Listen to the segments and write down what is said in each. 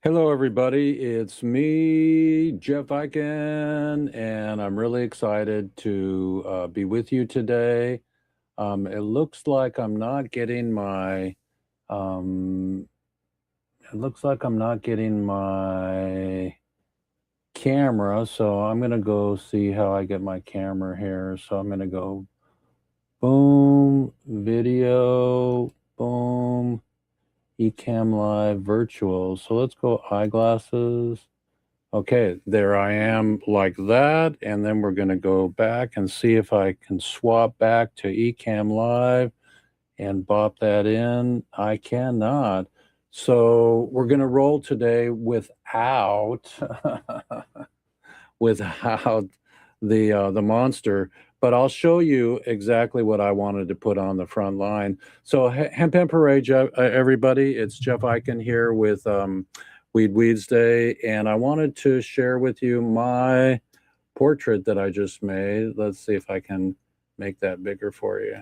Hello, everybody. It's me, Jeff Eichen, and I'm really excited to be with you today. It looks like I'm not getting my um, it looks like I'm not getting my camera, so I'm gonna go see how I get my camera here. So I'm gonna go boom, video, boom, Ecamm Live virtual. So let's go eyeglasses. Okay, there I am like that. And then we're going to go back and see if I can swap back to Ecamm Live and bop that in. I cannot. So we're going to roll today without without the monster, but I'll show you exactly what I wanted to put on the front line. So hemp hemp hooray, everybody! It's Jeff Eichen here with Weeds Day, and I wanted to share with you my portrait that I just made. Let's see if I can make that bigger for you.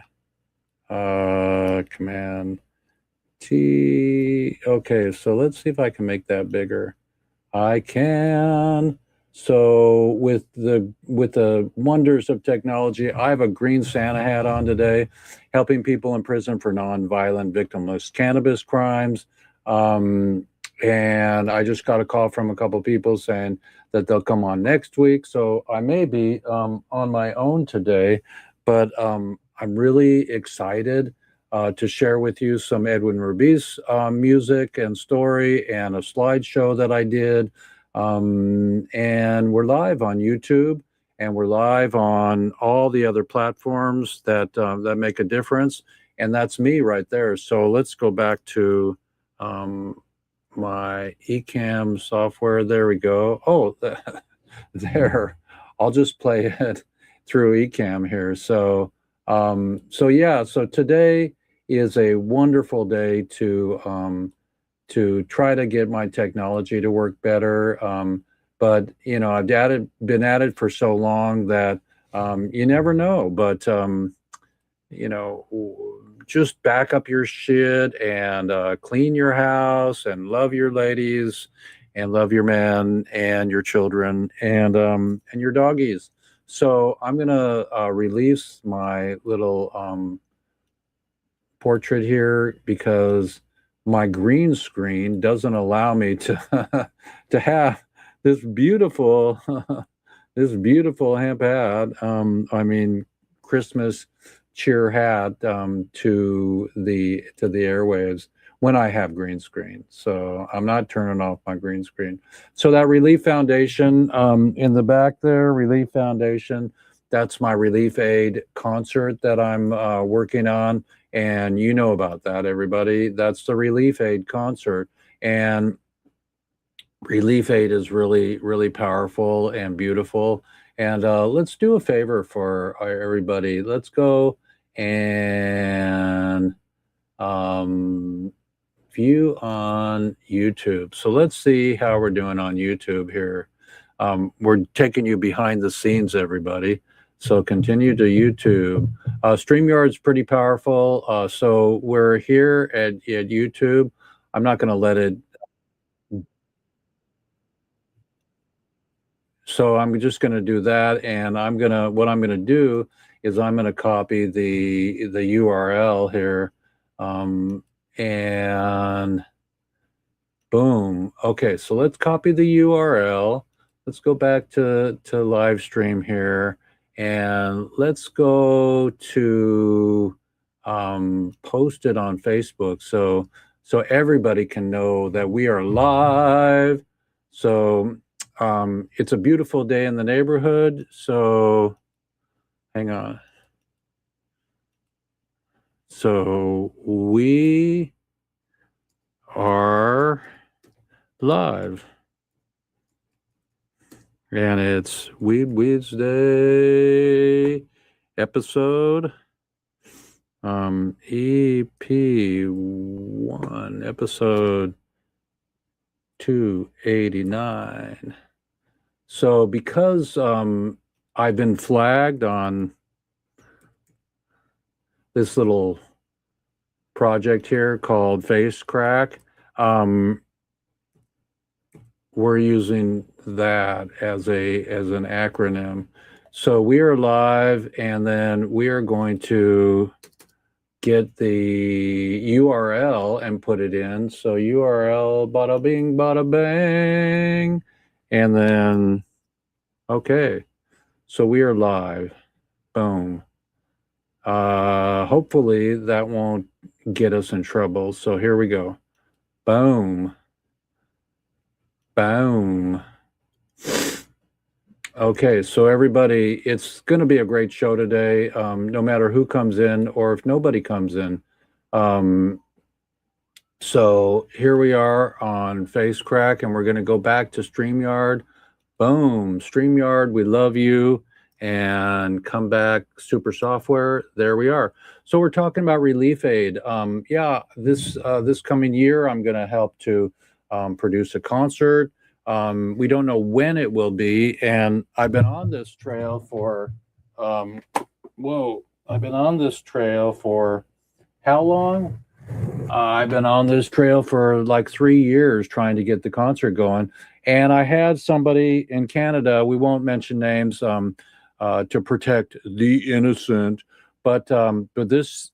Command T. Okay, so let's see if I can make that bigger. I can. So with the wonders of technology, I have a green Santa hat on today, helping people in prison for nonviolent, victimless cannabis crimes. Um, and I just got a call from a couple people saying that they'll come on next week. So I may be on my own today, but I'm really excited to share with you some Edwin Rubiz music and story and a slideshow that I did. And we're live on YouTube, and we're live on all the other platforms that make a difference. And that's me right there. So let's go back to um, my Ecamm software. There we go. Oh, there. I'll just play it through Ecamm here. So yeah. So today is a wonderful day to try to get my technology to work better. But you know, been at it for so long that you never know. But you know, just back up your shit and clean your house and love your ladies and love your men and your children and your doggies. So I'm gonna release my little portrait here because my green screen doesn't allow me to to have this beautiful this beautiful hemp hat. I mean, Christmas cheer hat to the airwaves when I have green screen. So I'm not turning off my green screen. So that Relief Foundation in the back there, Relief Foundation, that's my Relief Aid concert that I'm working on. And you know about that, everybody. That's the Relief Aid concert. And Relief Aid is really, really powerful and beautiful. And let's do a favor for everybody. Let's go and um, view on YouTube. So let's see how we're doing on YouTube here. We're taking you behind the scenes, everybody. So continue to YouTube. StreamYard's pretty powerful. So we're here at YouTube. I'm not going to let it. So I'm just going to do that, and what I'm going to do is I'm going to copy the URL here, and boom. Okay, so let's copy the URL. Let's go back to live stream here, and let's go to post it on Facebook so everybody can know that we are live. So it's a beautiful day in the neighborhood. So hang on. So we are live. And it's WEEDSDAY episode EP1, episode 289. So because I've been flagged on this little project here called Face Crack, we're using that as an acronym. So we are live, and then we are going to get the URL and put it in. So URL, bada bing, bada bang, and then okay. So we are live. Boom. Hopefully that won't get us in trouble. So here we go. Boom. Boom. Okay, so everybody, it's going to be a great show today, no matter who comes in or if nobody comes in. So here we are on FaceCrack, and we're going to go back to StreamYard. Boom, StreamYard, we love you. And come back, Super Software. There we are. So we're talking about Relief Aid. Yeah, this coming year, I'm going to help to produce a concert. We don't know when it will be, and I've been on this trail for, I've been on this trail for how long? I've been on this trail for like 3 years trying to get the concert going. And I had somebody in Canada, we won't mention names, to protect the innocent, but this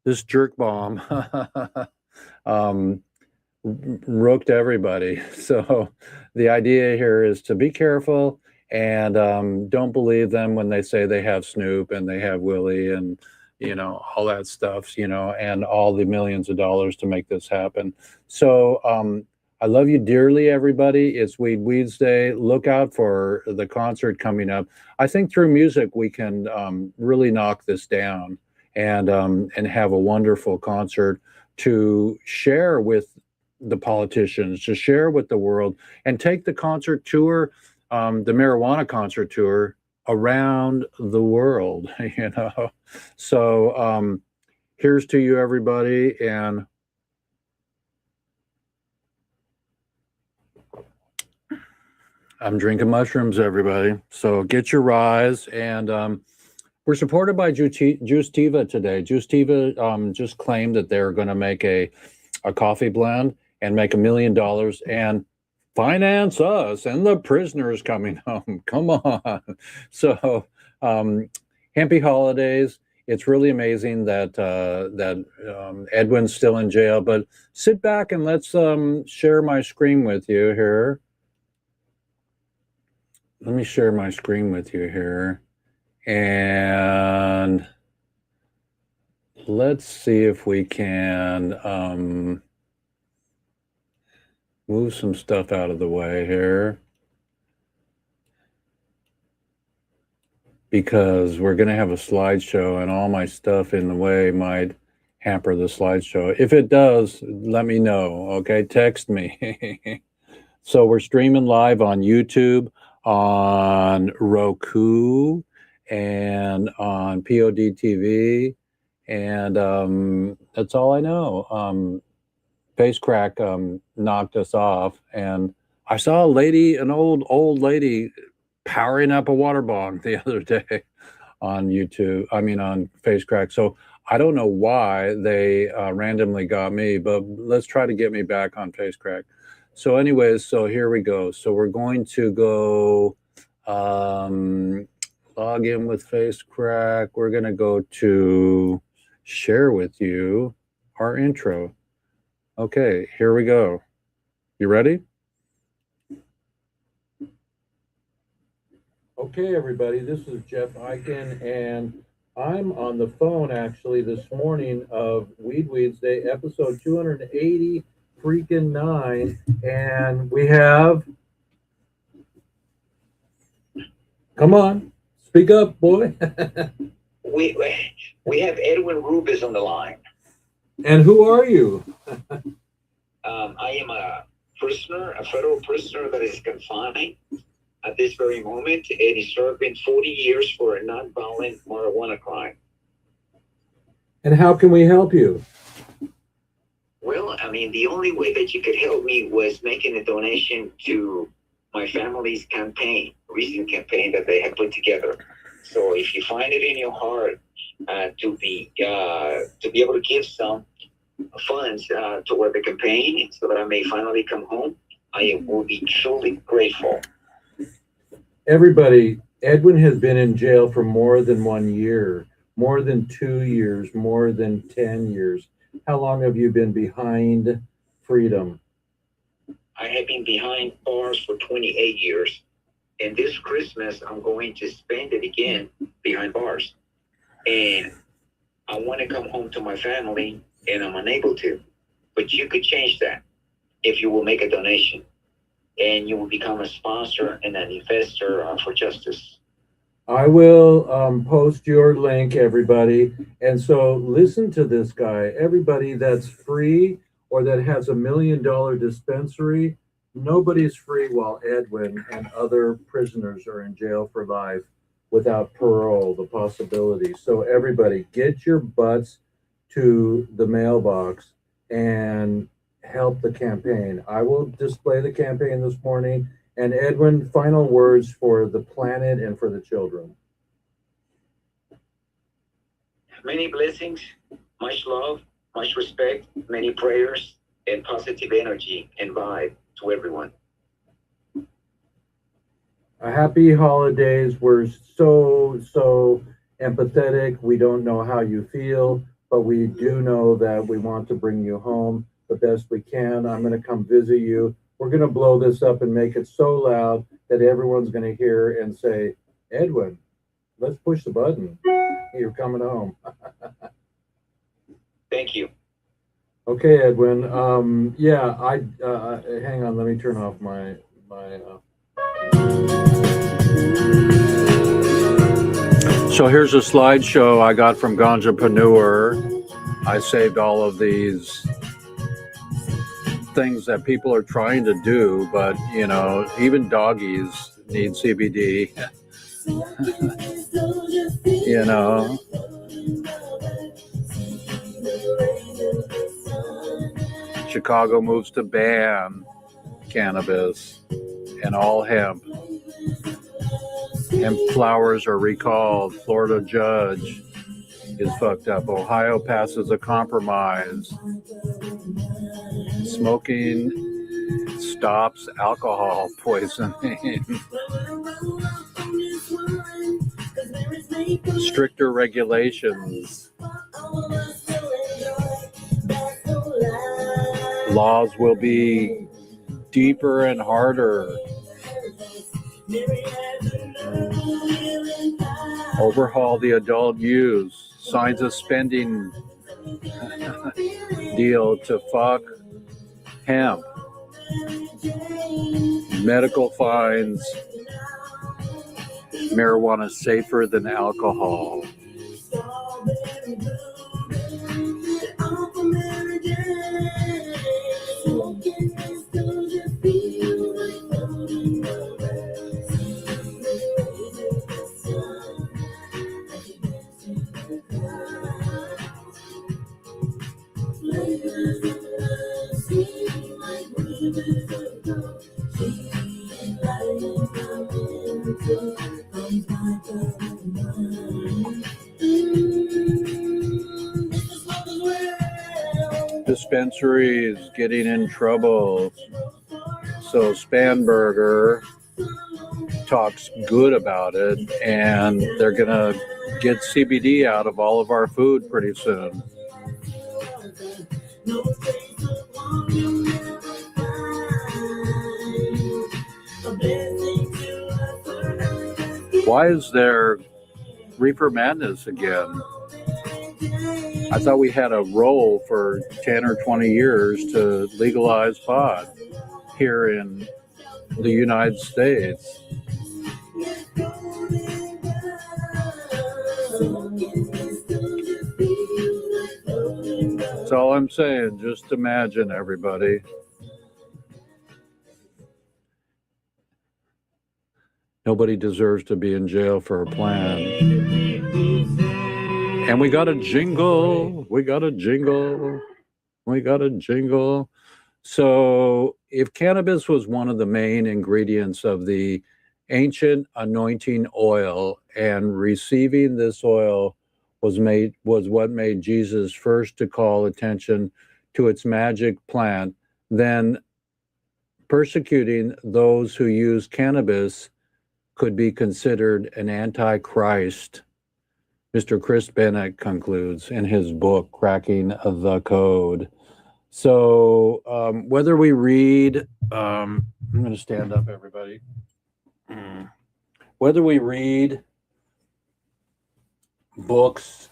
this jerk bomb rooked everybody. So the idea here is to be careful and don't believe them when they say they have Snoop and they have Willie and all that stuff, and all the millions of dollars to make this happen. So I love you dearly, everybody. It's Weeds Day. Look out for the concert coming up. I think through music we can really knock this down and have a wonderful concert to share with the politicians, to share with the world, and take the concert tour, the marijuana concert tour, around the world. So here's to you, everybody, and I'm drinking mushrooms, everybody. So get your rise, and we're supported by Juicetiva today. Juicetiva just claimed that they're going to make a coffee blend and make $1 million and finance us and the prisoners coming home. Come on. So happy holidays. It's really amazing that Edwin's still in jail, but sit back and let's share my screen with you here. Let me share my screen with you here. And let's see if we can move some stuff out of the way here, because we're going to have a slideshow and all my stuff in the way might hamper the slideshow. If it does, let me know, okay? Text me. So we're streaming live on YouTube, on Roku, and on POD TV, and that's all I know. FaceCrack knocked us off, and I saw an old lady powering up a water bong the other day on YouTube. I mean, on FaceCrack. So I don't know why they randomly got me, but let's try to get me back on FaceCrack. So anyways, so here we go. So we're going to go log in with FaceCrack. We're going to go to share with you our intro. Okay, here we go. You ready? Okay, everybody, this is Jeff Eichen, and I'm on the phone actually this morning of Weeds Day, episode 280 freaking 9, and we have, come on, speak up, boy. we have Edwin Rubis on the line. And who are you? I am a prisoner, a federal prisoner that is confined at this very moment, and is serving 40 years for a nonviolent marijuana crime. And how can we help you? Well, I mean, the only way that you could help me was making a donation to my family's campaign, recent campaign that they have put together. So if you find it in your heart to be able to give some funds toward the campaign so that I may finally come home, I will be truly grateful. Everybody, Edwin has been in jail for more than 1 year, more than 2 years, more than 10 years. How long have you been behind freedom? I have been behind bars for 28 years. And this Christmas, I'm going to spend it again behind bars. And I want to come home to my family, and I'm unable to. But you could change that if you will make a donation. And you will become a sponsor and an investor for justice. I will post your link, everybody. And so listen to this guy. Everybody that's free or that has $1 million dispensary, nobody's free while Edwin and other prisoners are in jail for life without parole, the possibility. So everybody, get your butts to the mailbox and help the campaign. I will display the campaign this morning. And Edwin, final words for the planet and for the children. Many blessings, much love, much respect, many prayers, and positive energy and vibe to everyone. A happy holidays. We're so empathetic. We don't know how you feel, but we do know that we want to bring you home the best we can. I'm going to come visit you. We're going to blow this up and make it so loud that everyone's going to hear and say, Edwin, let's push the button. You're coming home. Thank you. Okay, Edwin. Yeah, hang on. Let me turn off my So here's a slideshow I got from Ganjapreneur. I saved all of these things that people are trying to do, but you know, even doggies need CBD. You know, Chicago moves to ban cannabis and all hemp. Hemp flowers are recalled. Florida judge is fucked up. Ohio passes a compromise. Smoking stops alcohol poisoning. Stricter regulations. Laws will be deeper and harder. Overhaul the adult use. Signs of spending deal to fuck hemp. Medical fines. Marijuana safer than alcohol. Dispensaries getting in trouble. So Spanberger talks good about it, and they're gonna get CBD out of all of our food pretty soon. Why is there reefer madness again? I thought we had a roll for 10 or 20 years to legalize pot here in the United States. That's all I'm saying. Just imagine, everybody. Nobody deserves to be in jail for a plan. And we got a jingle. We got a jingle. We got a jingle. So if cannabis was one of the main ingredients of the ancient anointing oil, and receiving this oil was what made Jesus first to call attention to its magic plant, then persecuting those who use cannabis could be considered an antichrist, Mr. Chris Bennett concludes in his book, Cracking the Code. So whether we read, I'm going to stand up, everybody. Whether we read books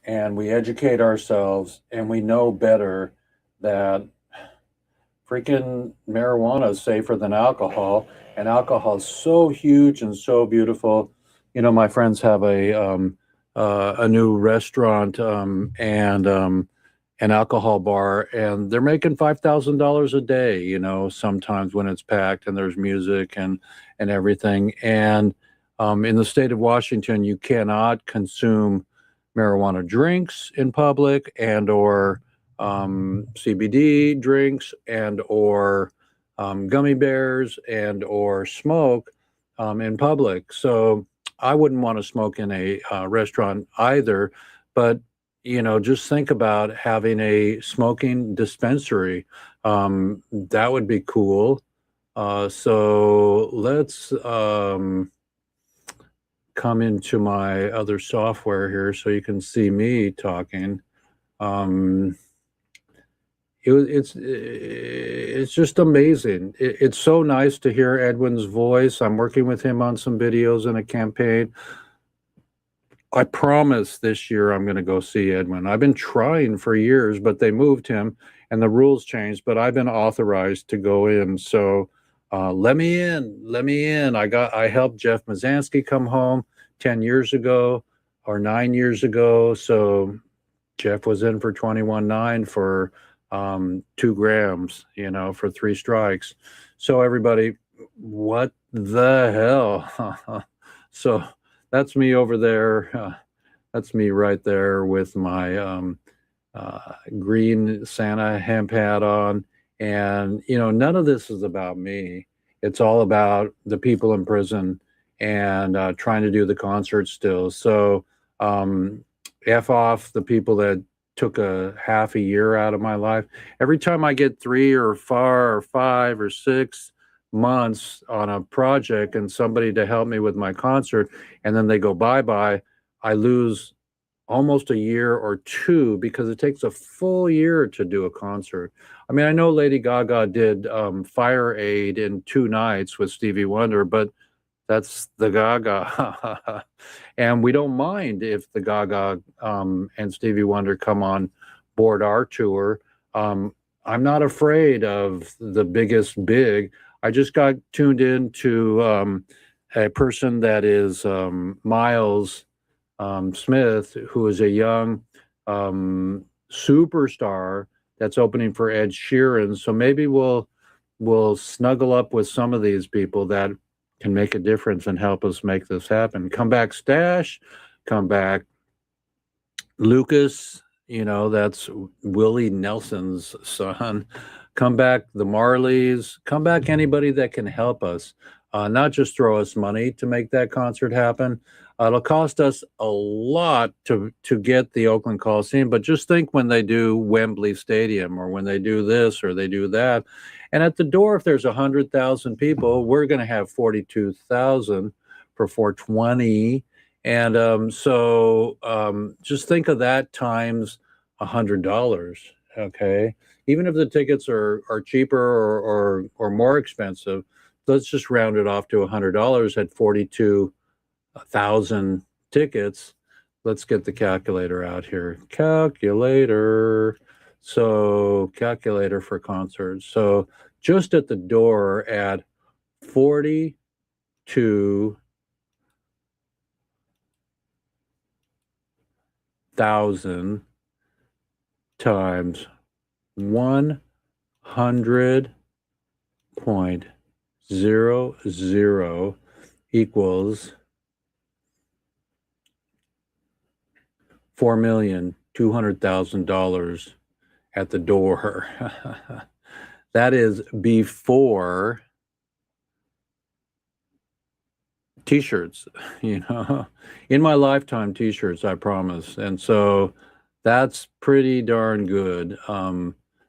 and we educate ourselves and we know better that freaking marijuana is safer than alcohol, and alcohol is so huge and so beautiful. You know, my friends have a new restaurant and an alcohol bar, and they're making $5,000 a day. You know, sometimes when it's packed and there's music and everything. And in the state of Washington, you cannot consume marijuana drinks in public and or CBD drinks and or gummy bears and or smoke in public. So I wouldn't want to smoke in a restaurant either. But, you know, just think about having a smoking dispensary. That would be cool. So let's come into my other software here so you can see me talking. It's just amazing. It's so nice to hear Edwin's voice. I'm working with him on some videos in a campaign. I promise this year I'm going to go see Edwin. I've been trying for years, but they moved him and the rules changed, but I've been authorized to go in. So let me in. I helped Jeff Mazansky come home 10 years ago or 9 years ago. So Jeff was in for 21.9 for 2 grams, you know, for 3 strikes. So everybody, what the hell? So that's me over there. That's me right there with my green Santa hemp hat on. And, you know, none of this is about me. It's all about the people in prison and trying to do the concert still. So F off the people that took a half a year out of my life. Every time I get 3 or 4 or 5 or 6 months on a project and somebody to help me with my concert, and then they go bye-bye, I lose almost a year or 2 because it takes a full year to do a concert. I mean, I know Lady Gaga did Fire Aid in 2 nights with Stevie Wonder, but that's the Gaga. And we don't mind if the Gaga and Stevie Wonder come on board our tour. I'm not afraid of the biggest big. I just got tuned in to a person that is Miles Smith, who is a young superstar that's opening for Ed Sheeran. So maybe we'll snuggle up with some of these people that can make a difference and help us make this happen. Come back, Stash. Come back, Lucas. You know, that's Willie Nelson's son. Come back, the Marleys. Come back, anybody that can help us. Not just throw us money to make that concert happen. It'll cost us a lot to get the Oakland Coliseum, but just think when they do Wembley Stadium or when they do this or they do that. And at the door, if there's 100,000 people, we're going to have 42,000 for 420. And so just think of that times $100, okay? Even if the tickets are cheaper or more expensive, let's just round it off to $100 at 42,000 tickets. Let's get the calculator out here. Calculator. So calculator for concerts. So just at the door at 42,000 times 100.00 equals $4,200,000 at the door. That is before t-shirts, you know, in my lifetime t-shirts, I promise. And so that's pretty darn good.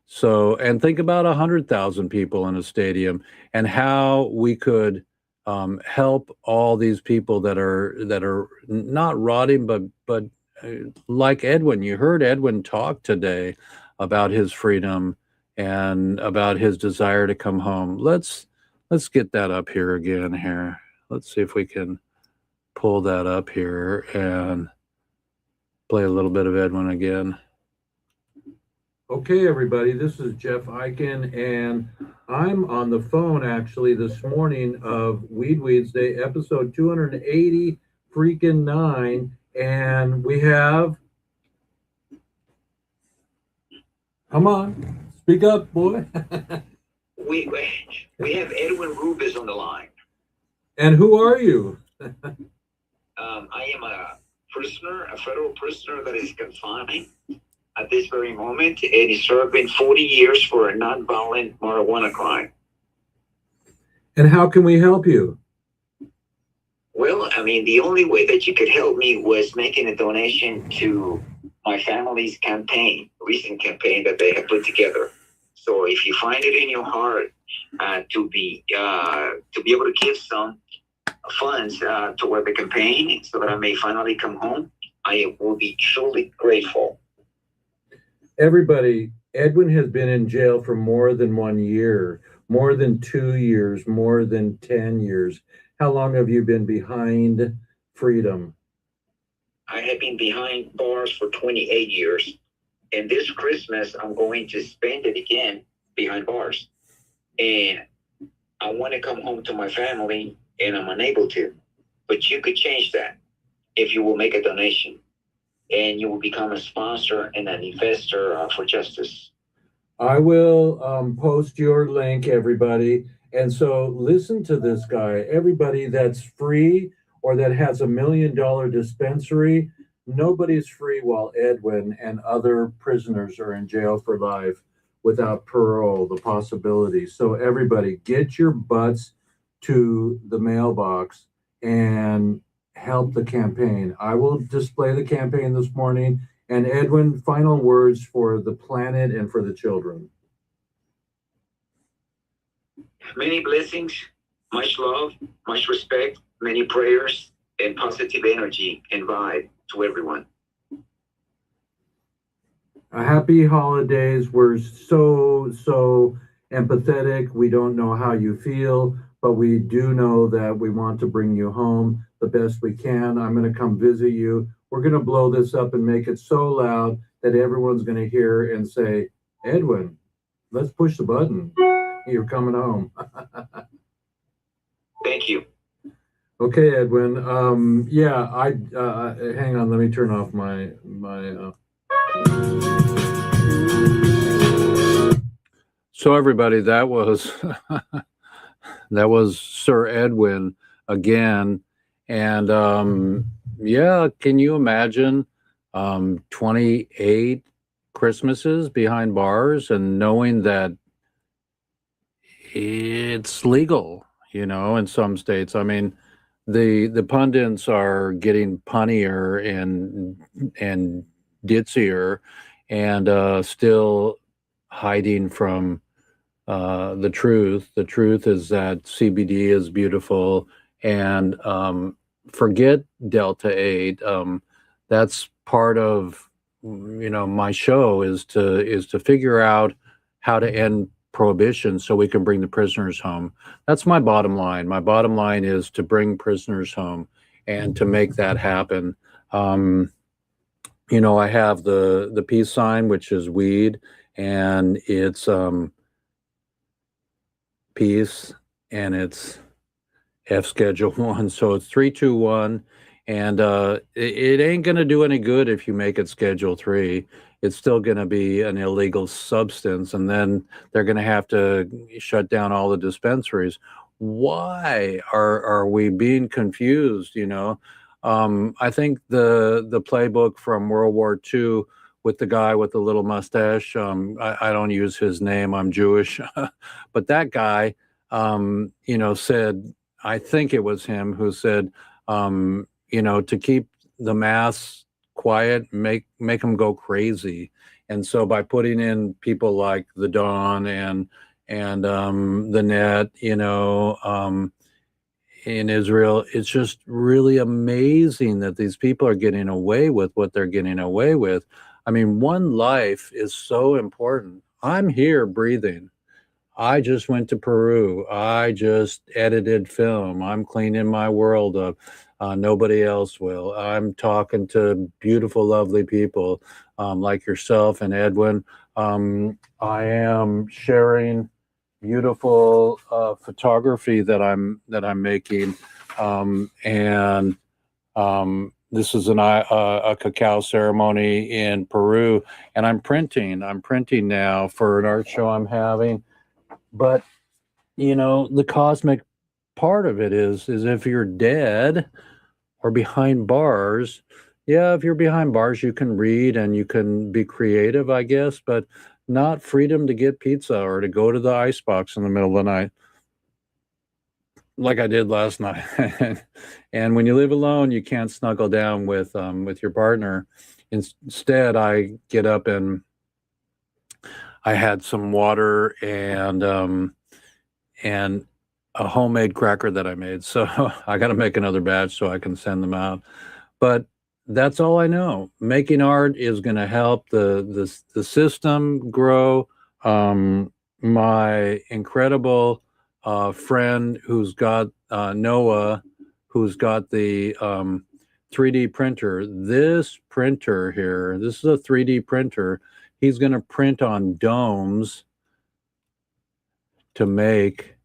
So, and think about 100,000 people in a stadium and how we could help all these people that are not rotting, but like Edwin. You heard Edwin talk today about his freedom and about his desire to come home. Let's get that up here again here. Let's see if we can pull that up here and play a little bit of Edwin again. Okay, everybody, this is Jeff Eichen, and I'm on the phone actually this morning of Weeds Day, episode 280 freaking 9, and we have, come on, speak up, boy. We have Edwin Rubis on the line. And who are you? I am a prisoner, a federal prisoner that is confined at this very moment, and is serving 40 years for a nonviolent marijuana crime. And how can we help you? Well, I mean, the only way that you could help me was making a donation to my family's campaign, recent campaign that they have put together. So if you find it in your heart to be able to give some funds toward the campaign so that I may finally come home, I will be truly grateful. Everybody, Edwin has been in jail for more than 1 year, more than 2 years, more than 10 years. How long have you been behind freedom? I have been behind bars for 28 years. And this Christmas, I'm going to spend it again behind bars. And I want to come home to my family, and I'm unable to. But you could change that if you will make a donation, and you will become a sponsor and an investor for justice. I will post your link, everybody. And so listen to this guy. Everybody that's free or that has $1 million dispensary, nobody's free while Edwin and other prisoners are in jail for life without parole, the possibility. So everybody, get your butts to the mailbox and help the campaign. I will display the campaign this morning. And Edwin, final words for the planet and for the children. Many blessings, much love, much respect, many prayers, and positive energy and vibe to everyone. Happy holidays. We're so empathetic. We don't know how you feel, but we do know that we want to bring you home the best we can. I'm going to come visit you. We're going to blow this up and make it so loud that everyone's going to hear and say, Edwin, let's push the button. You're coming home. Thank you. Okay, Edwin. Hang on. Let me turn off my. So everybody, that was that was Sir Edwin again, and can you imagine 28 Christmases behind bars and knowing that it's legal, in some states. I mean, the pundits are getting punnier and ditzier and still hiding from the truth. The truth is that CBD is beautiful, and forget Delta 8. That's part of my show is to figure out how to end prohibition so we can bring the prisoners home. That's my bottom line. My bottom line is to bring prisoners home and to make that happen. I have the peace sign, which is weed, and it's peace, and it's F Schedule 1. So it's 321, and it ain't going to do any good if you make it Schedule 3. It's still going to be an illegal substance, and then they're going to have to shut down all the dispensaries. Why are we being confused? I think the playbook from World War II with the guy with the little mustache. I don't use his name. I'm Jewish, but that guy, said. I think it was him who said, to keep the mass quiet, make them go crazy. And so by putting in people like the Dawn and the Net, in Israel, it's just really amazing that these people are getting away with what they're getting away with. I mean, one life is so important. I'm here breathing. I just went to Peru. I just edited film. I'm cleaning my world up. Nobody else will. I'm talking to beautiful, lovely people like yourself and Edwin. I am sharing beautiful photography that I'm making, and this is a cacao ceremony in Peru, and I'm printing. I'm printing now for an art show I'm having. But the cosmic part of it is if you're dead or behind bars, yeah, if you're behind bars, you can read and you can be creative, I guess, but not freedom to get pizza or to go to the icebox in the middle of the night like I did last night. And when you live alone, you can't snuggle down with your partner. Instead, I get up and I had some water and a homemade cracker that I made. So I got to make another batch so I can send them out. But that's all I know. Making art is going to help the system grow. My incredible friend who's got Noah, who's got the 3D printer. This printer here, this is a 3D printer. He's going to print on domes to make,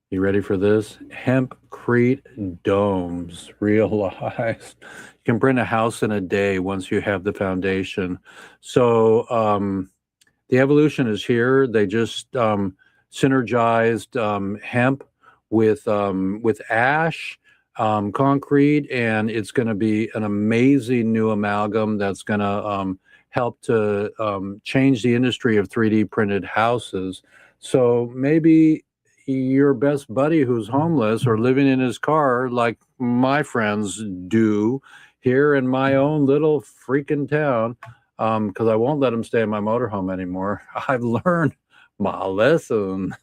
you ready for this? Hempcrete domes, realized. You can print a house in a day once you have the foundation. So the evolution is here. They just synergized hemp with ash, concrete, and it's going to be an amazing new amalgam that's going to help to change the industry of 3D printed houses. So maybe your best buddy who's homeless or living in his car, like my friends do here in my own little freaking town, because I won't let them stay in my motorhome anymore. I've learned my lesson.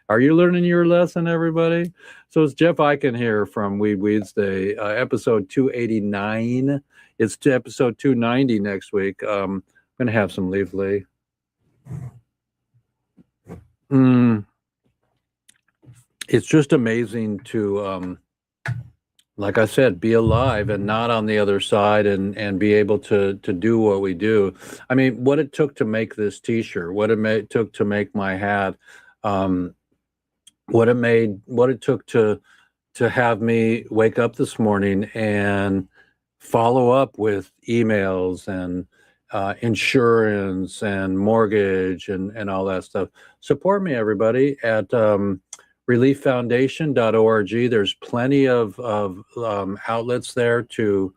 Are you learning your lesson, everybody? So it's Jeff Eichen here from Weeds Day, episode 289. It's to episode 290 next week. I'm going to have some leafly. It's just amazing to, like I said, be alive and not on the other side and be able to do what we do. I mean, what it took to make this T-shirt, what it took to make my hat, what it took to have me wake up this morning and follow up with emails and insurance and mortgage and all that stuff. Support me, everybody, at relieffoundation.org. There's plenty of outlets there to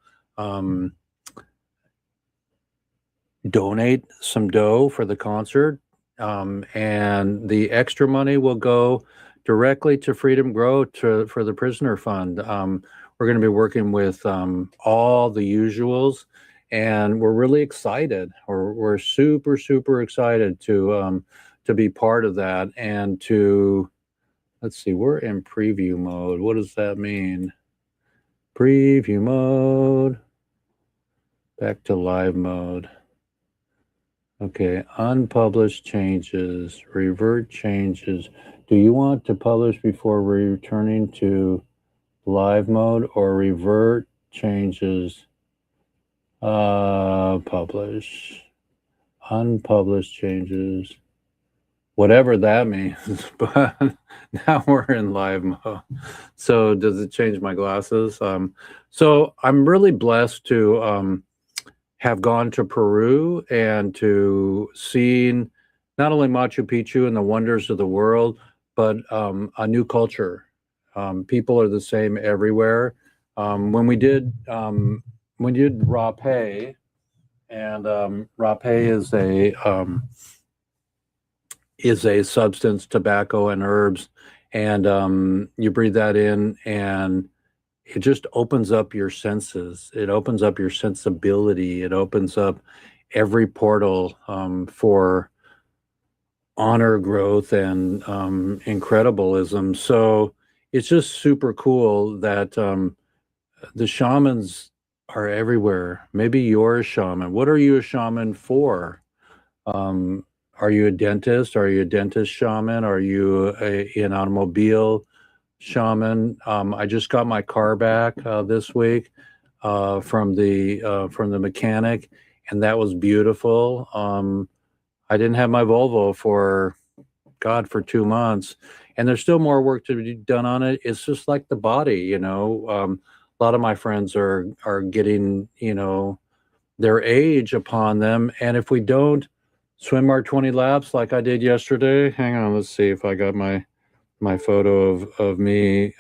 donate some dough for the concert, and the extra money will go directly to Freedom Grow for the Prisoner Fund. We're going to be working with all the usuals, and we're really excited. We're super, super excited to be part of that and to. Let's see, we're in preview mode. What does that mean? Preview mode. Back to live mode. Okay, unpublished changes, revert changes. Do you want to publish before returning to live mode or revert changes? Publish. Unpublished changes. Whatever that means, but now we're in live mode. So does it change my glasses? So I'm really blessed to have gone to Peru and to seen not only Machu Picchu and the wonders of the world, but a new culture. People are the same everywhere. When we did rapé, and rapé is a substance, tobacco and herbs, and you breathe that in, and it just opens up your senses. It opens up your sensibility. It opens up every portal for honor, growth, and incredibilism. So it's just super cool that the shamans are everywhere. Maybe you're a shaman. What are you a shaman for? Are you a dentist? Are you a dentist shaman? Are you an automobile shaman? I just got my car back this week from the mechanic, and that was beautiful. I didn't have my Volvo for 2 months, and there's still more work to be done on it. It's just like the body, you know. A lot of my friends are getting, you know, their age upon them, and if we don't swim our 20 laps like I did yesterday, hang on, let's see if I got my photo of me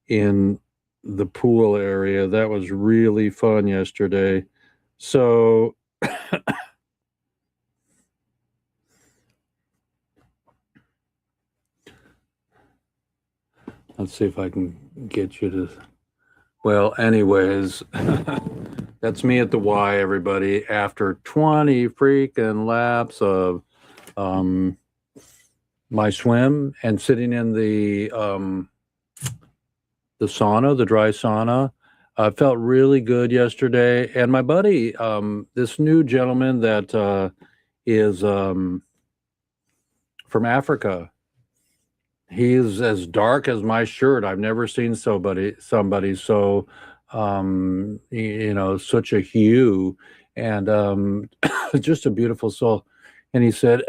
in the pool area. That was really fun yesterday. So let's see if I can get you to. Well, anyways, that's me at the Y, everybody. After 20 freaking laps of my swim and sitting in the sauna, the dry sauna, I felt really good yesterday. And my buddy, this new gentleman that is from Africa, he's as dark as my shirt. I've never seen somebody so you know, such a hue, and just a beautiful soul. And he said,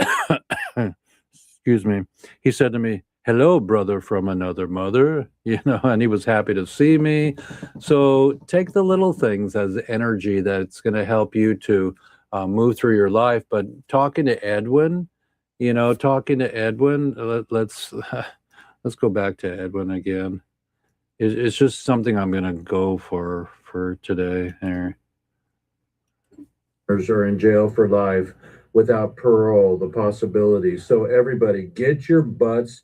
excuse me, he said to me, "Hello, brother from another mother," you know, and he was happy to see me. So take the little things as energy that's going to help you to move through your life. But talking to Edwin, you know, let's let's go back to Edwin again. It's just something I'm gonna go for today. Here, are in jail for life without parole. The possibility. So everybody, get your butts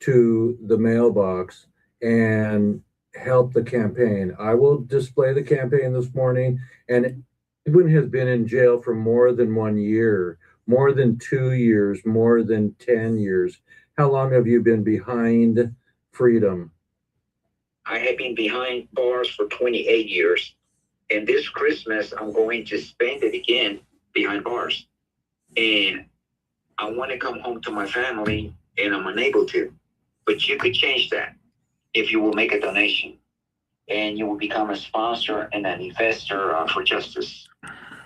to the mailbox and help the campaign. I will display the campaign this morning, and Edwin has been in jail for more than 1 year, more than 2 years, more than 10 years. How long have you been behind freedom? I have been behind bars for 28 years. And this Christmas, I'm going to spend it again behind bars. And I want to come home to my family, and I'm unable to. But you could change that if you will make a donation. And you will become a sponsor and an investor for justice.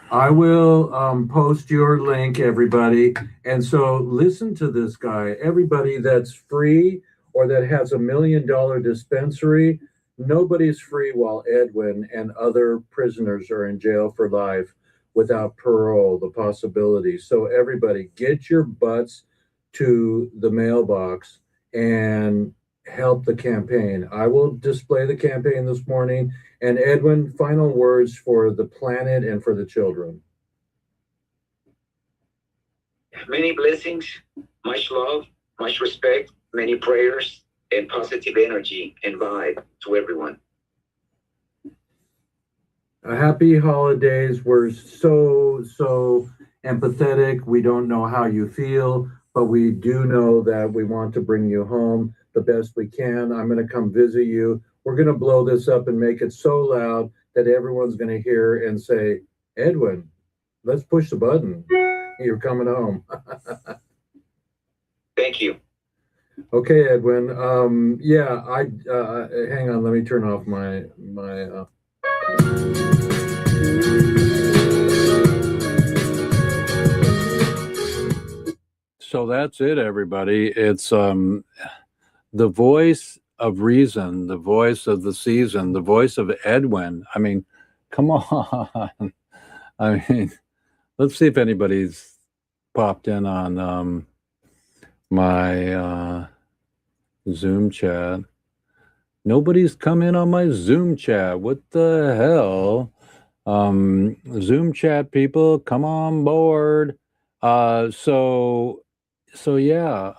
I will post your link, everybody. And so listen to this guy. Everybody that's free or that has $1 million dispensary, nobody's free while Edwin and other prisoners are in jail for life without parole, the possibility. So everybody, get your butts to the mailbox and help the campaign. I will display the campaign this morning. And Edwin, final words for the planet and for the children. Many blessings, much love, much respect, many prayers, and positive energy and vibe to everyone. Happy holidays. We're so empathetic. We don't know how you feel, but we do know that we want to bring you home the best we can. I'm going to come visit you. We're going to blow this up and make it so loud that everyone's going to hear and say, "Edwin, let's push the button. You're coming home." Thank you. Okay, Edwin. Yeah, hang on. Let me turn off my. So that's it, everybody. It's the voice of reason, the voice of the season, the voice of Edwin. I mean, come on. I mean, let's see if anybody's popped in on my Zoom chat. Nobody's come in on my Zoom chat. What the hell? Zoom chat people, come on board. So yeah,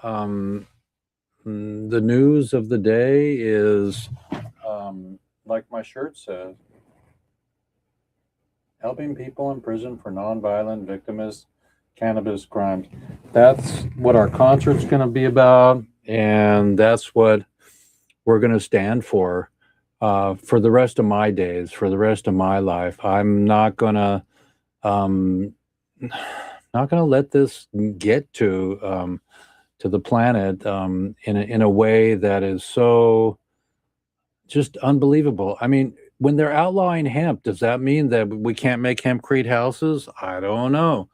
the news of the day is like my shirt says. helping people in prison for nonviolent victimist cannabis crimes. That's what our concert's going to be about, and that's what we're going to stand for the rest of my days, for the rest of my life. I'm um, not going to let this get to the planet in a way that is so just unbelievable. I mean, when they're outlawing hemp, does that mean that we can't make hempcrete houses? I don't know.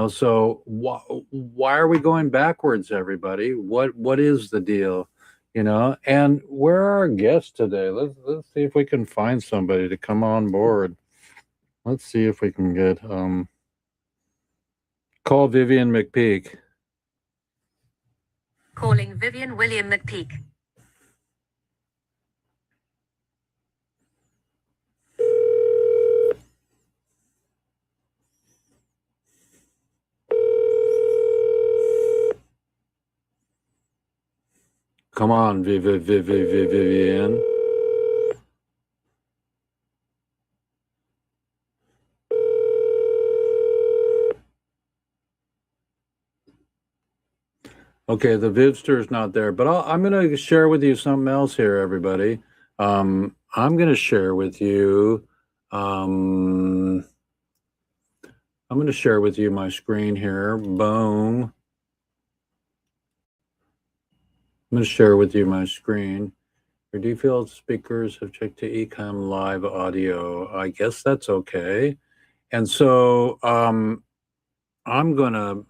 So why are we going backwards, everybody? What is the deal? And where are our guests today? Let's see if we can find somebody to come on board. Let's see if we can get call Vivian McPeak. Calling Vivian William McPeak. Come on, Vivian. Okay, the Vivster's not there, but I'm going to share with you something else here, everybody. I'm going to share with you. I'm going to share with you my screen here. Boom. I'm going to share with you my screen. Your default speakers have checked to Ecom Live audio. I guess that's okay. And so I'm going to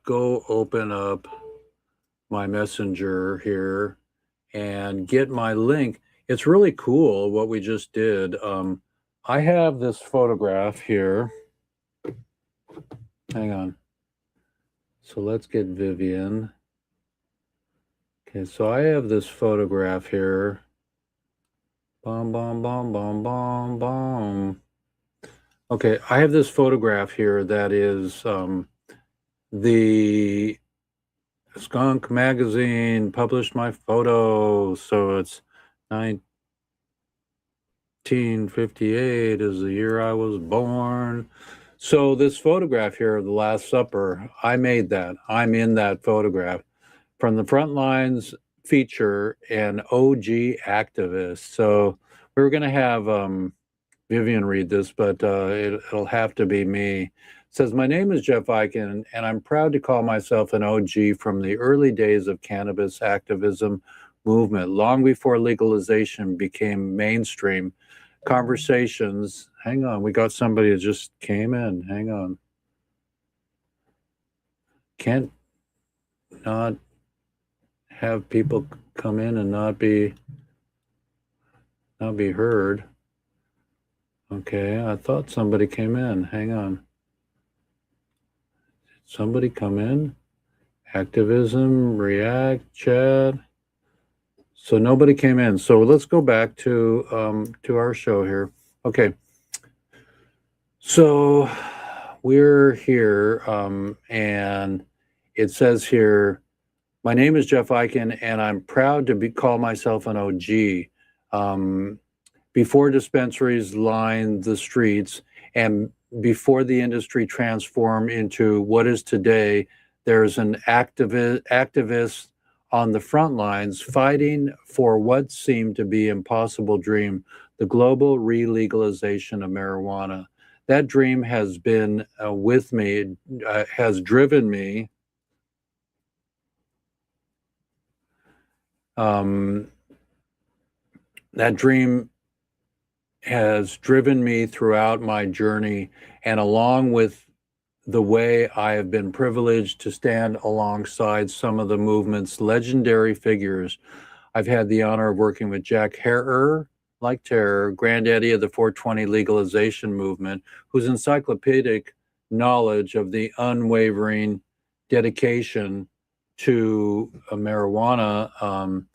go open up my messenger here and get my link. It's really cool what we just did. I have this photograph here. Hang on. So let's get Vivian. Okay, so I have this photograph here. Bom, bom, bom, bom, bom, bom. Okay, I have this photograph here that is the Skunk magazine published my photo, so it's 1958 is the year I was born. So this photograph here of the Last Supper, I made that. I'm in that photograph. From the front lines feature an OG activist. So we were going to have Vivian read this, but it'll have to be me. It says, my name is Jeff Eichen, and I'm proud to call myself an OG from the early days of cannabis activism movement, long before legalization became mainstream. Conversations, hang on, we got somebody that just came in, hang on. Can't not have people come in and not be heard. Okay, I thought somebody came in. Hang on. Did somebody come in? Activism, react, chat. So nobody came in. So let's go back to our show here. Okay. So we're here, and it says here, my name is Jeff Eichen, and I'm proud to call myself an OG. Before dispensaries lined the streets and before the industry transformed into what is today, there's an activist on the front lines fighting for what seemed to be impossible dream, the global re-legalization of marijuana. That dream has been with me, has driven me. That dream has driven me throughout my journey, and along with the way I have been privileged to stand alongside some of the movement's legendary figures. I've had the honor of working with Jack Herer, like Terror, granddaddy of the 420 legalization movement, whose encyclopedic knowledge of the unwavering dedication to marijuana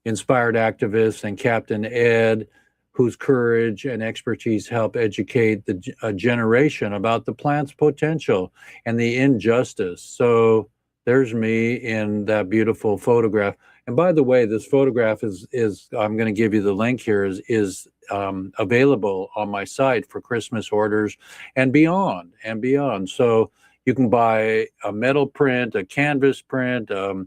inspired activists, and Captain Ed, whose courage and expertise help educate a generation about the plant's potential and the injustice. So there's me in that beautiful photograph. And by the way, this photograph is I'm going to give you the link here, is available on my site for Christmas orders and beyond and beyond. So you can buy a metal print, a canvas print, a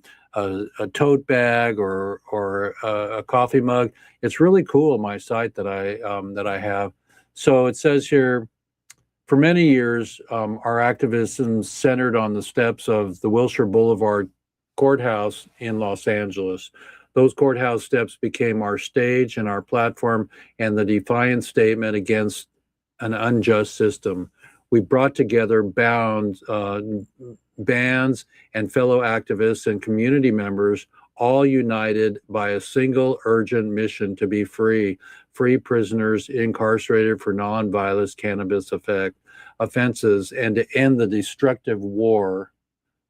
tote bag, or a coffee mug. It's really cool, my site that I have. So it says here, for many years, our activism centered on the steps of the Wilshire Boulevard courthouse in Los Angeles. Those courthouse steps became our stage and our platform and the defiant statement against an unjust system. We brought together bands and fellow activists and community members, all united by a single urgent mission to be free prisoners incarcerated for nonviolent cannabis offenses, and to end the destructive war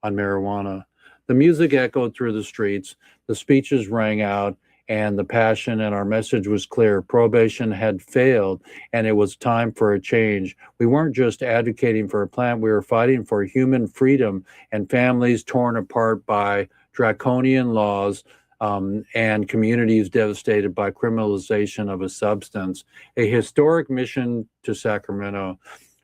on marijuana. The music echoed through the streets, the speeches rang out, and the passion, and our message was clear. Prohibition had failed, and it was time for a change. We weren't just advocating for a plant, we were fighting for human freedom and families torn apart by draconian laws, and communities devastated by criminalization of a substance. A historic mission to Sacramento.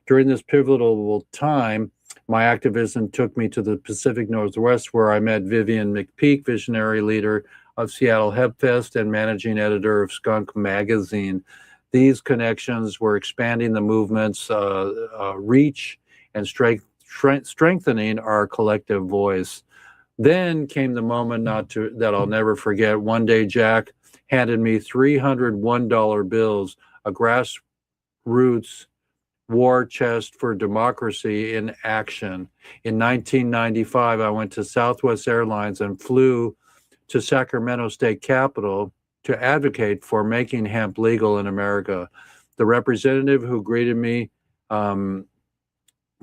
During this pivotal time, my activism took me to the Pacific Northwest, where I met Vivian McPeak, visionary leader of Seattle Hemp Fest and managing editor of Skunk Magazine. These connections were expanding the movement's reach and strengthening our collective voice. Then came the moment that I'll never forget. One day, Jack handed me $301 bills, a grassroots war chest for democracy in action. In 1995, I went to Southwest Airlines and flew to Sacramento State Capitol to advocate for making hemp legal in America. The representative who greeted me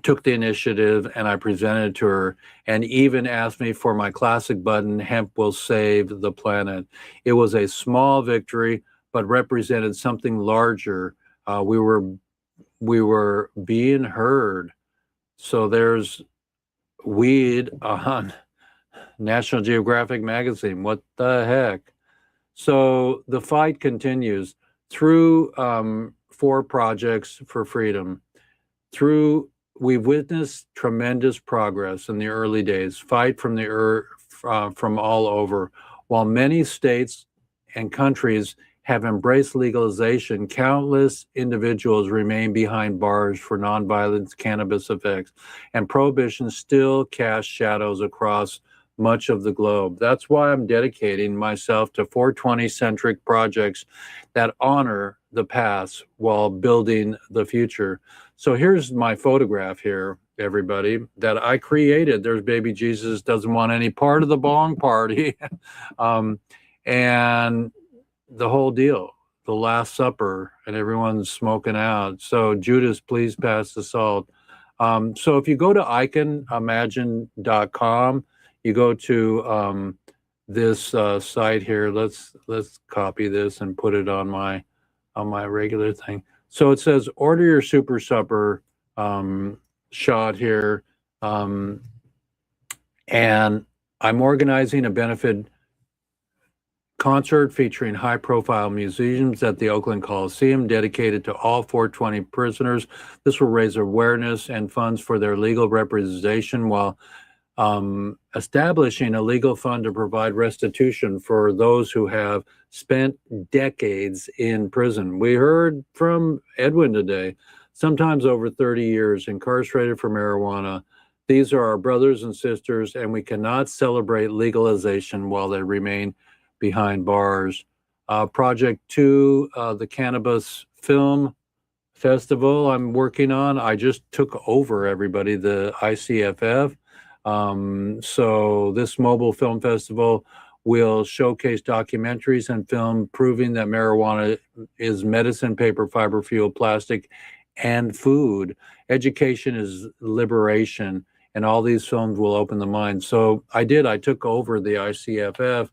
took the initiative, and I presented it to her, and even asked me for my classic button, "Hemp will save the planet." It was a small victory, but represented something larger. We were being heard. So there's weed on National Geographic magazine. What the heck? So the fight continues through 4 projects for freedom. We've witnessed tremendous progress in the early days, fight from from all over. While many states and countries have embraced legalization, countless individuals remain behind bars for nonviolent cannabis effects, and prohibition still casts shadows across much of the globe. That's why I'm dedicating myself to 420-centric projects that honor the past while building the future. So here's my photograph here, everybody, that I created. There's baby Jesus, doesn't want any part of the bong party. And the whole deal, the Last Supper, and everyone's smoking out. So Judas, please pass the salt. So if you go to iconimagine.com, you go to this site here. Let's copy this and put it on my regular thing. So it says, order your super supper shot here. And I'm organizing a benefit concert featuring high-profile musicians at the Oakland Coliseum, dedicated to all 420 prisoners. This will raise awareness and funds for their legal representation, while establishing a legal fund to provide restitution for those who have spent decades in prison. We heard from Edwin today, sometimes over 30 years incarcerated for marijuana. These are our brothers and sisters, and we cannot celebrate legalization while they remain behind bars. Project 2, the Cannabis Film Festival I'm working on. I just took over, everybody, the ICFF. So this mobile film festival will showcase documentaries and film proving that marijuana is medicine, paper, fiber, fuel, plastic, and food. Education is liberation, and all these films will open the mind. So I took over the ICFF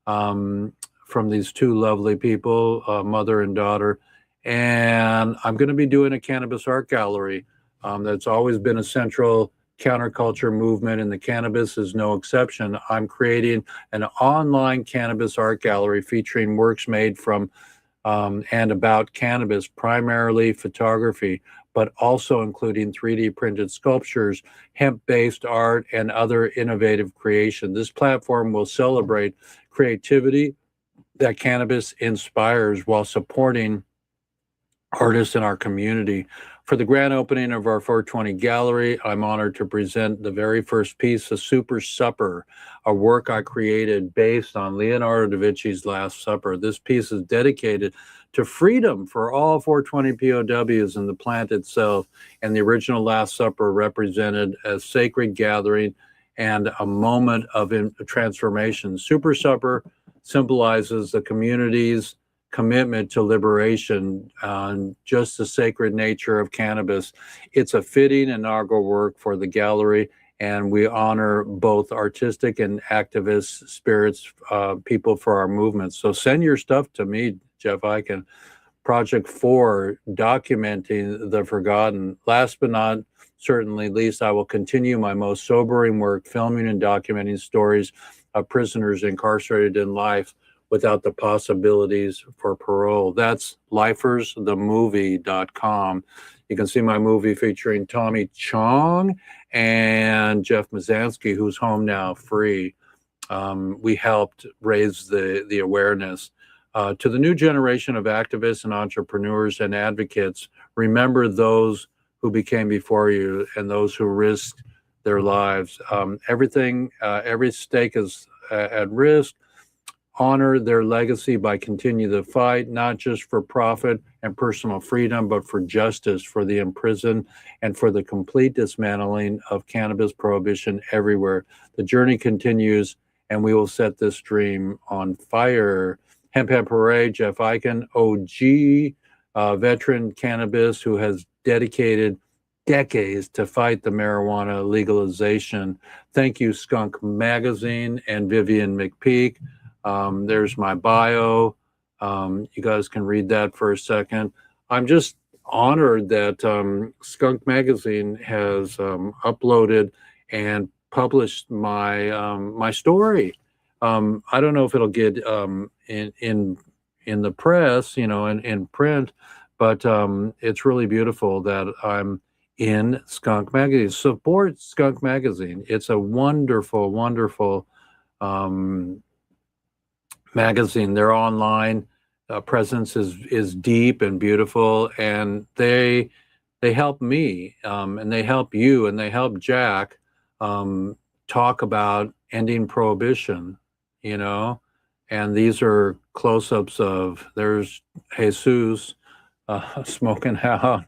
from these 2 lovely people, mother and daughter, and I'm going to be doing a cannabis art gallery that's always been a central counterculture movement, and the cannabis is no exception. I'm creating an online cannabis art gallery featuring works made from and about cannabis, primarily photography, but also including 3D printed sculptures, hemp-based art, and other innovative creation. This platform will celebrate creativity that cannabis inspires while supporting artists in our community. For the grand opening of our 420 gallery, I'm honored to present the very first piece, A Super Supper, a work I created based on Leonardo da Vinci's Last Supper. This piece is dedicated to freedom for all 420 POWs and the plant itself, and the original Last Supper represented a sacred gathering and a moment of transformation. Super Supper symbolizes the community's commitment to liberation, just the sacred nature of cannabis. It's a fitting inaugural work for the gallery, and we honor both artistic and activist spirits, people for our movement. So send your stuff to me, Jeff Eichen. Project 4, documenting the forgotten. Last but not certainly least, I will continue my most sobering work, filming and documenting stories of prisoners incarcerated in life without the possibilities for parole. That's lifersthemovie.com. You can see my movie featuring Tommy Chong and Jeff Mazansky, who's home now free. We helped raise the awareness. To the new generation of activists and entrepreneurs and advocates, remember those who became before you and those who risked their lives. Every stake is at risk. Honor their legacy by continuing the fight, not just for profit and personal freedom, but for justice for the imprisoned and for the complete dismantling of cannabis prohibition everywhere. The journey continues, and we will set this dream on fire. Hemp Hooray, Jeff Eichen, OG, veteran cannabis who has dedicated decades to fight the marijuana legalization. Thank you, Skunk Magazine and Vivian McPeak. There's my bio. You guys can read that for a second. I'm just honored that Skunk Magazine has uploaded and published my story. I don't know if it'll get in the press, in print, but it's really beautiful that I'm in Skunk Magazine. Support Skunk Magazine. It's a wonderful, wonderful magazine. Their online presence is deep and beautiful, and they help me, and they help you, and they help Jack talk about ending prohibition, and these are close-ups of, there's Jesus smoking out,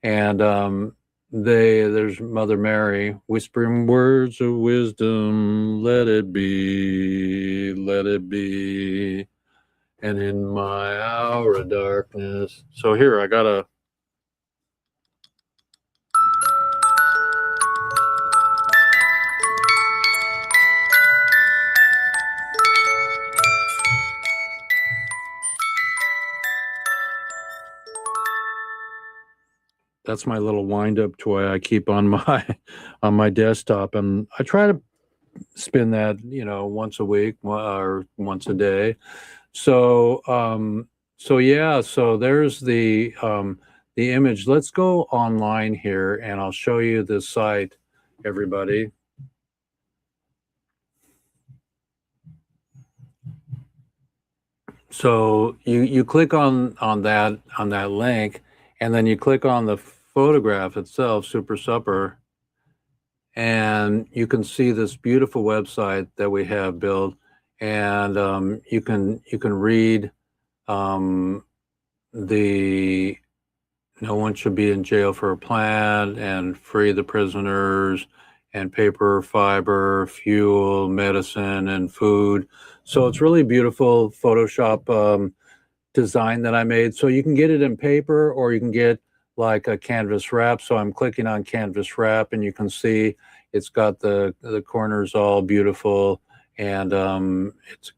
and there's Mother Mary whispering words of wisdom, let it be, and in my hour of darkness. So here, I got a that's my little wind-up toy I keep on my desktop, and I try to spin that once a week or once a day. So yeah, so there's the image. Let's go online here, and I'll show you the site, everybody. So you click on that link, and then you click on the photograph itself, Super Supper, and you can see this beautiful website that we have built, and you can read the no one should be in jail for a plant, and free the prisoners, and paper, fiber, fuel, medicine, and food. So it's really beautiful Photoshop design that I made. So you can get it in paper, or you can get like a canvas wrap. So I'm clicking on canvas wrap, and you can see it's got the corners all beautiful, and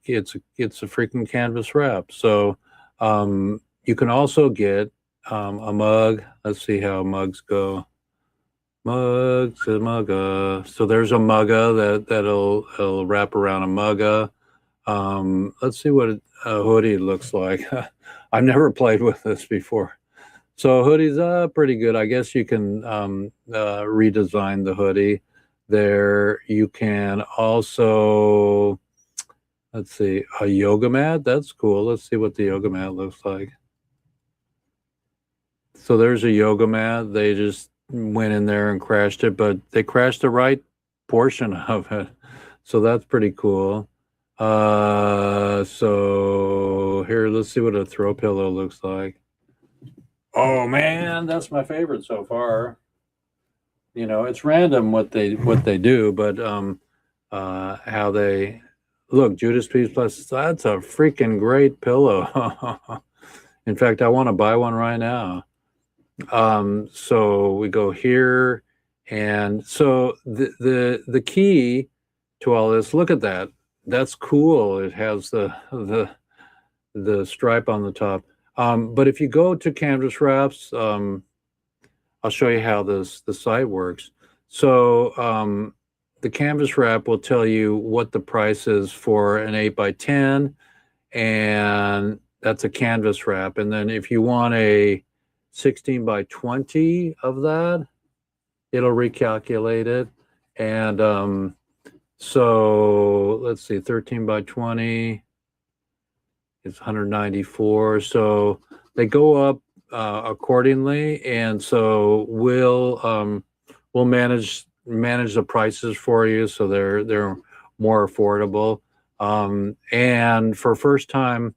it's a freaking canvas wrap. So you can also get a mug. Let's see how mugs go. Mugs and mugga. So there's a mugga that'll wrap around a mugga. Let's see what a hoodie looks like. I've never played with this before. So hoodies are pretty good. I guess you can redesign the hoodie there. You can also, let's see, a yoga mat. That's cool. Let's see what the yoga mat looks like. So there's a yoga mat. They just went in there and crashed it, but they crashed the right portion of it. So that's pretty cool. So here, let's see what a throw pillow looks like. Oh man, that's my favorite so far. You know, it's random what they do, but how they look. Judas Priest Plus. That's a freaking great pillow. In fact, I want to buy one right now. So we go here, and so the key to all this. Look at that. That's cool. It has the stripe on the top. But if you go to Canvas Wraps, I'll show you how the site works. So the Canvas Wrap will tell you what the price is for an 8x10, and that's a canvas wrap. And then if you want a 16x20 of that, it'll recalculate it. And so let's see, 13x20 is 194. So they go up accordingly, and so we'll manage the prices for you so they're more affordable. And for first time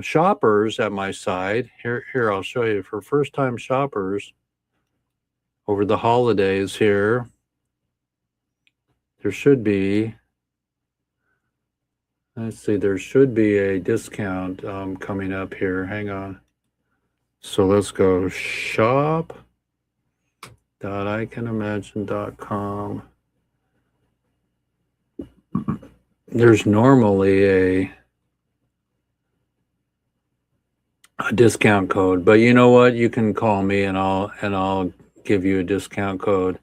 shoppers at my site, here I'll show you. For first time shoppers over the holidays here, there should be, let's see, there should be a discount coming up here. Hang on. So let's go shop.icanimagine.com. There's normally a discount code, but you know what? You can call me and I'll give you a discount code,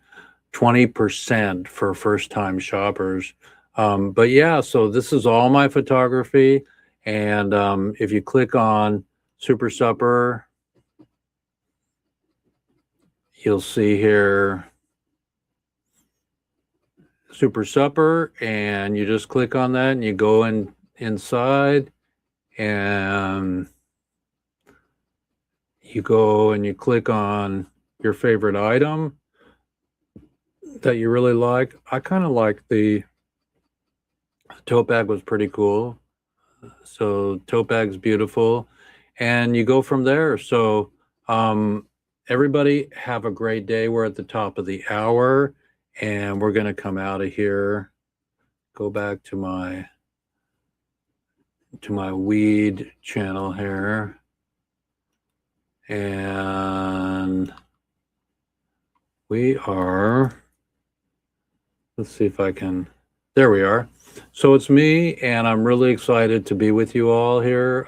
20% for first time shoppers. But yeah, so this is all my photography. And if you click on Super Supper, you'll see here Super Supper, and you just click on that and you go inside, and you go and you click on your favorite item that you really like. I kind of like the tote bag, was pretty cool. So tote bag's beautiful, and you go from there. So everybody have a great day. We're at the top of the hour, and we're going to come out of here, go back to my weed channel here, and we are, let's see if I can, there we are. So it's me, and I'm really excited to be with you all here.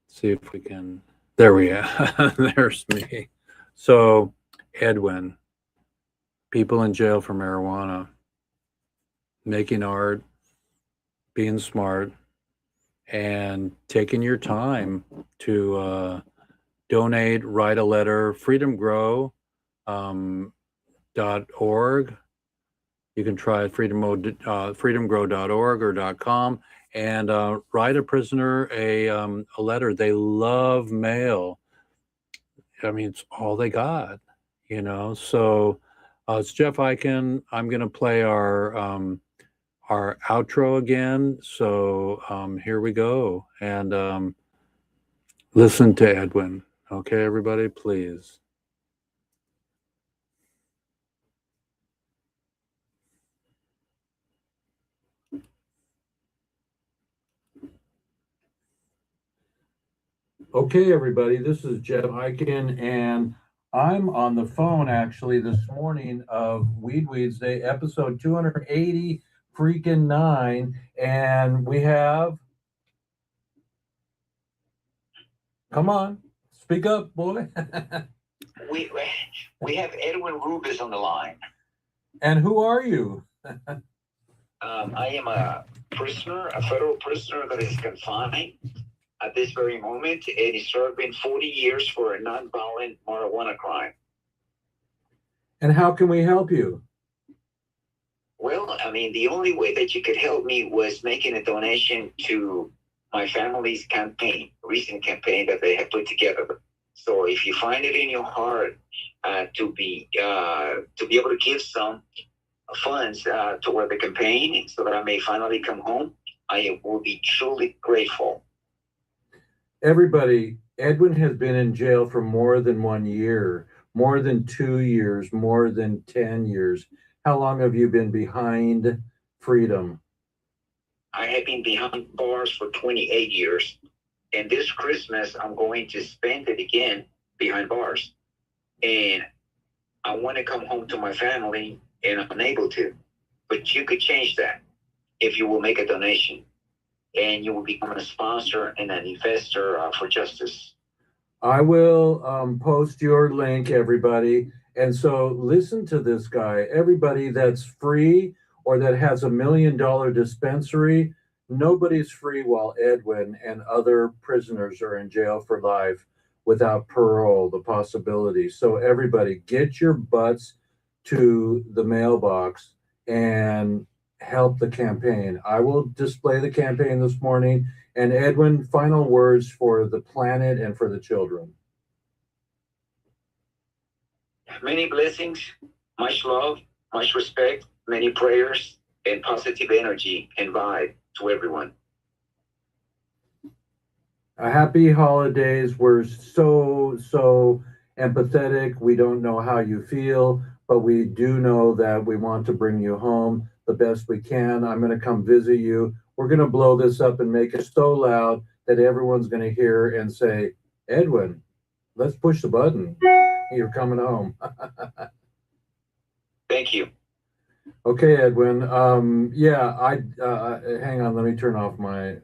See if we can, there we are. There's me. So Edwin, people in jail for marijuana, making art, being smart, and taking your time to donate, write a letter, freedomgrow.org. You can try freedomgrow.org or .com, and write a prisoner a letter. They love mail. I mean, it's all they got, you know. So it's Jeff Eichen. I'm going to play our outro again. So here we go, and listen to Edwin. Okay, everybody, please. Okay, everybody, this is Jeff Eichen, and I'm on the phone actually this morning of Weeds Day, episode 280 freaking 9, and we have, come on, speak up, boy. we We have Edwin Rubis on the line. And who are you? I am a prisoner, a federal prisoner that is confined at this very moment, and is serving 40 years for a nonviolent marijuana crime. And how can we help you? Well, I mean, the only way that you could help me was making a donation to my family's campaign, recent campaign that they have put together. So if you find it in your heart to be able to give some funds toward the campaign so that I may finally come home, I will be truly grateful. Everybody, Edwin has been in jail for more than 1 year, more than 2 years, more than 10 years. How long have you been behind freedom? I have been behind bars for 28 years. And this Christmas, I'm going to spend it again behind bars. And I want to come home to my family, and I'm unable to. But you could change that if you will make a donation. And you will become a sponsor and an investor for justice. I will post your link, everybody. And so listen to this guy. Everybody that's free or that has $1 million dispensary, nobody's free while Edwin and other prisoners are in jail for life without parole, the possibility. So everybody, get your butts to the mailbox and help the campaign. I will display the campaign this morning. And Edwin, final words for the planet and for the children. Many blessings, much love, much respect, many prayers, and positive energy and vibe to everyone. A happy holidays. We're so empathetic. We don't know how you feel, but we do know that we want to bring you home the best we can. I'm going to come visit you. We're going to blow this up and make it so loud that everyone's going to hear and say, Edwin, let's push the button. You're coming home. Thank you. Okay, Edwin. Hang on. Let me turn off my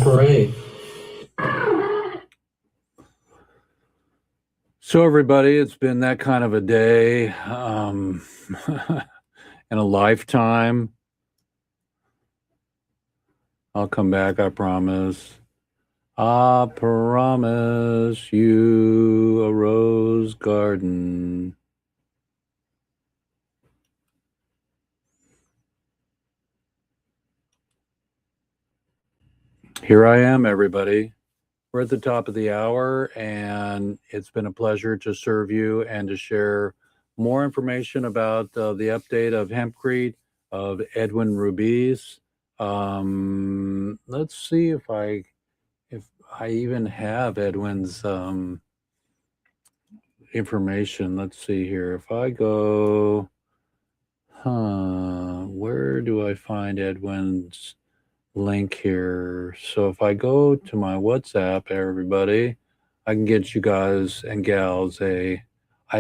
Parade. So everybody, it's been that kind of a day, in a lifetime. I'll come back, I promise. I promise you a rose garden. Here I am, everybody. We're at the top of the hour, and it's been a pleasure to serve you and to share more information about the update of hempcrete, of Edwin Rubiz. Let's see if I even have Edwin's information. Let's see here. If I go, where do I find Edwin's link here? So if I go to my WhatsApp, everybody, I can get you guys and gals I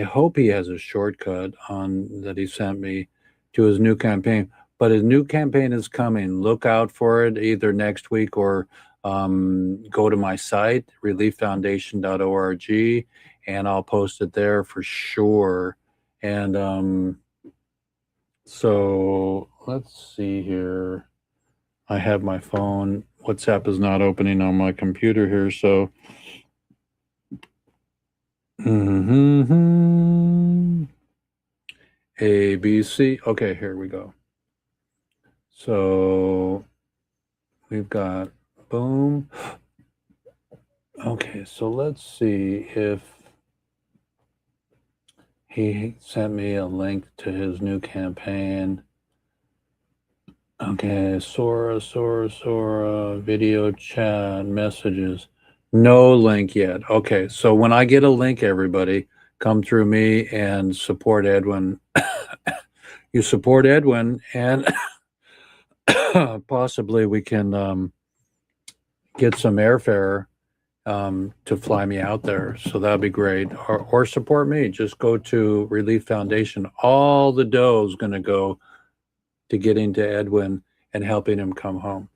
hope he has a shortcut on that he sent me to his new campaign. But his new campaign is coming. Look out for it either next week or go to my site, relieffoundation.org, and I'll post it there for sure. And so let's see here. I have my phone. WhatsApp is not opening on my computer here, so. A, B, C. Okay, here we go. So we've got boom. Okay, so let's see if he sent me a link to his new campaign. Okay, Sora, video chat, messages. No link yet. Okay, so when I get a link, everybody, come through me and support Edwin. You support Edwin, and possibly we can get some airfare to fly me out there. So that'd be great. Or support me. Just go to Relief Foundation. All the dough is going to go to getting to Edwin and helping him come home.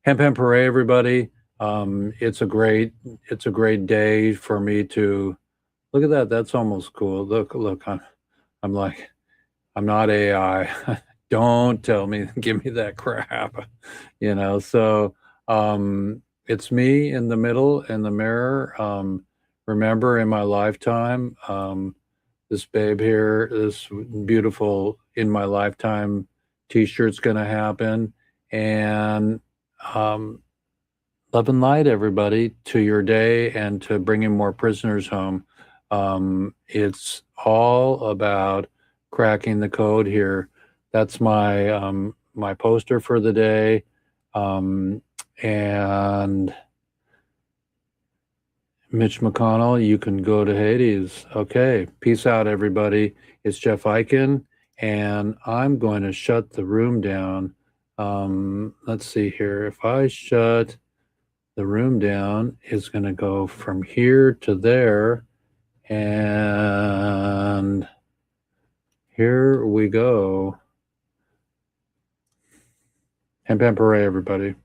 Hemp Hooray, everybody. It's a great day for me to look at that. That's almost cool. Look, I'm like, I'm not AI. Don't tell me, give me that crap, So it's me in the middle in the mirror. Remember in my lifetime, this babe here, this beautiful in my lifetime t-shirt's going to happen. And love and light, everybody, to your day and to bringing more prisoners home. It's all about cracking the code here. That's my my poster for the day. And Mitch McConnell, you can go to Hades. Okay, peace out, everybody. It's Jeff Eichen, and I'm going to shut the room down. Let's see here. If I shut the room down, it's going to go from here to there, and here we go. Hemp Hooray, everybody.